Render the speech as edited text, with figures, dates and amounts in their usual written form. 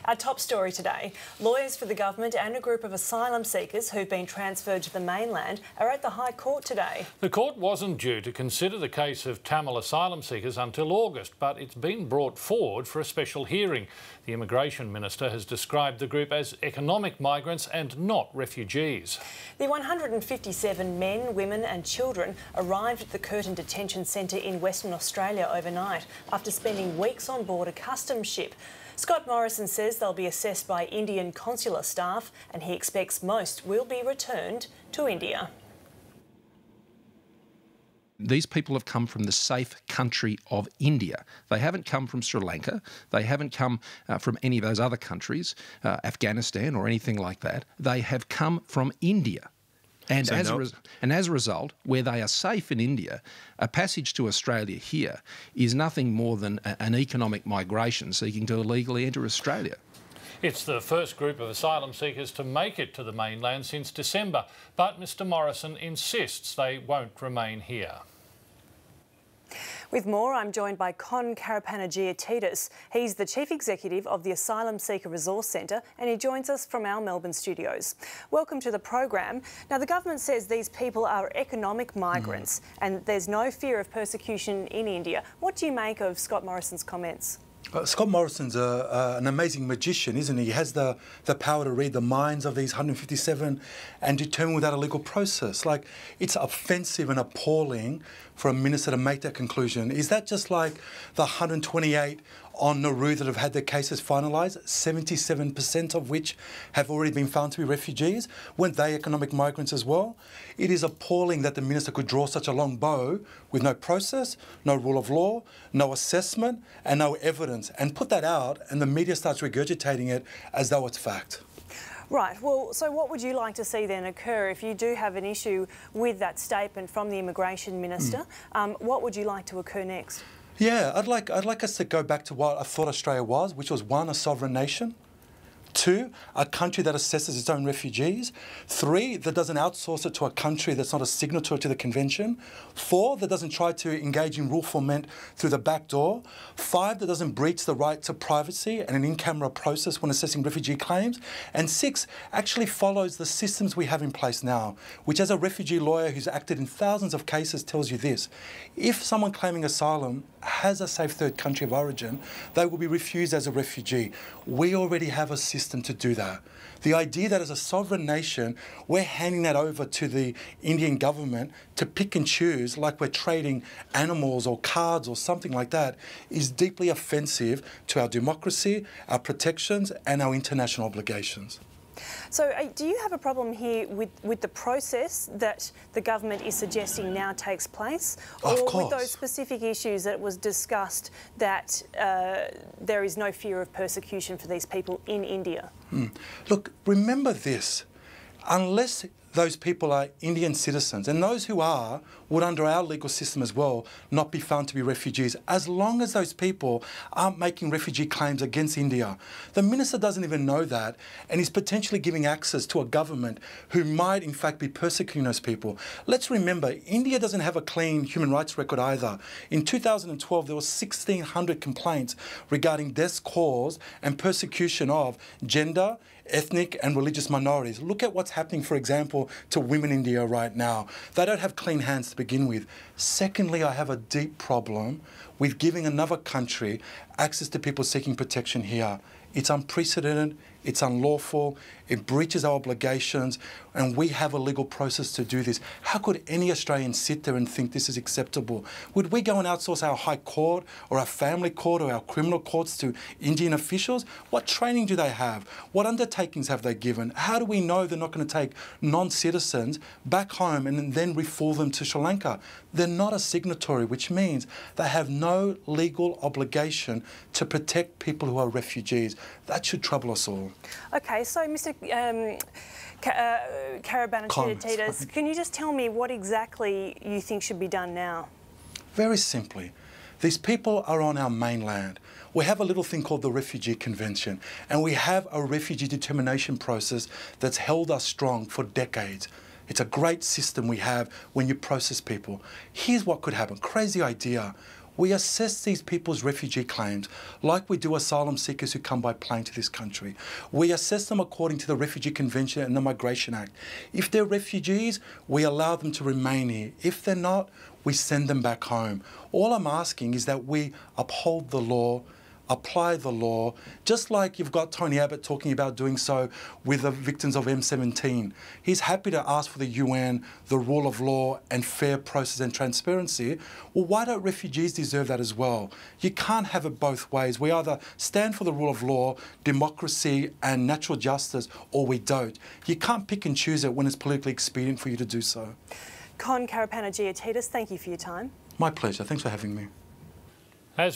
Our top story today, lawyers for the government and a group of asylum seekers who've been transferred to the mainland are at the High Court today. The court wasn't due to consider the case of Tamil asylum seekers until August, but it's been brought forward for a special hearing. The Immigration Minister has described the group as economic migrants and not refugees. The 157 men, women and children arrived at the Curtin Detention Centre in Western Australia overnight after spending weeks on board a customs ship. Scott Morrison says they'll be assessed by Indian consular staff and he expects most will be returned to India. These people have come from the safe country of India. They haven't come from Sri Lanka. They haven't come from any of those other countries, Afghanistan or anything like that. They have come from India. And, as a result, where they are safe in India, a passage to Australia here is nothing more than an economic migration seeking to illegally enter Australia. It's the first group of asylum seekers to make it to the mainland since December, but Mr Morrison insists they won't remain here. With more, I'm joined by Kon Karapanagiotidis. He's the Chief Executive of the Asylum Seeker Resource Centre and he joins us from our Melbourne studios. Welcome to the program. Now, the government says these people are economic migrants and there's no fear of persecution in India. What do you make of Scott Morrison's comments? Scott Morrison's an amazing magician, isn't he? He has the power to read the minds of these 157 and determine without a legal process. Like, it's offensive and appalling for a minister to make that conclusion. Is that just like the 128 on Nauru that have had their cases finalised, 77% of which have already been found to be refugees? Weren't they economic migrants as well? It is appalling that the minister could draw such a long bow with no process, no rule of law, no assessment and no evidence, and put that out and the media starts regurgitating it as though it's fact. Right, well, so what would you like to see then occur if you do have an issue with that statement from the Immigration Minister? What would you like to occur next? Yeah, I'd like us to go back to what I thought Australia was, which was 1, a sovereign nation. 2, a country that assesses its own refugees. 3, that doesn't outsource it to a country that's not a signatory to the convention. 4, that doesn't try to engage in rule formation through the back door. 5, that doesn't breach the right to privacy and an in-camera process when assessing refugee claims. And 6, actually follows the systems we have in place now, which as a refugee lawyer who's acted in thousands of cases tells you this: if someone claiming asylum has a safe third country of origin, they will be refused as a refugee. We already have a system to do that. The idea that as a sovereign nation, we're handing that over to the Indian government to pick and choose like we're trading animals or cards or something like that is deeply offensive to our democracy, our protections and our international obligations. So do you have a problem here with the process that the government is suggesting now takes place? Or with those specific issues that it was discussed that there is no fear of persecution for these people in India? Look, remember this. Unless those people are Indian citizens, and those who are would under our legal system as well not be found to be refugees, as long as those people aren't making refugee claims against India. The minister doesn't even know that and he's potentially giving access to a government who might in fact be persecuting those people. Let's remember, India doesn't have a clean human rights record either. In 2012 there were 1,600 complaints regarding deaths caused and persecution of gender, ethnic and religious minorities. Look at what's happening, for example, to women in India right now. They don't have clean hands to begin with. Secondly, I have a deep problem with giving another country access to people seeking protection here. It's unprecedented, it's unlawful, it breaches our obligations, and we have a legal process to do this. How could any Australian sit there and think this is acceptable? Would we go and outsource our High Court or our family court or our criminal courts to Indian officials? What training do they have? What undertakings have they given? How do we know they're not going to take non-citizens back home and then refool them to Sri Lanka? They're not a signatory, which means they have no legal obligation to protect people who are refugees. That should trouble us all. Okay, so Mr. Karapanagiotidis, can you just tell me what exactly you think should be done now? Very simply, these people are on our mainland. We have a little thing called the Refugee Convention, and we have a refugee determination process that's held us strong for decades. It's a great system we have when you process people. Here's what could happen. Crazy idea. We assess these people's refugee claims like we do asylum seekers who come by plane to this country. We assess them according to the Refugee Convention and the Migration Act. If they're refugees, we allow them to remain here. If they're not, we send them back home. All I'm asking is that we uphold the law, apply the law, just like you've got Tony Abbott talking about doing so with the victims of M17. He's happy to ask for the UN, the rule of law and fair process and transparency. Well, why don't refugees deserve that as well? You can't have it both ways. We either stand for the rule of law, democracy and natural justice, or we don't. You can't pick and choose it when it's politically expedient for you to do so. Kon Karapanagiotidis, thank you for your time. My pleasure. Thanks for having me. As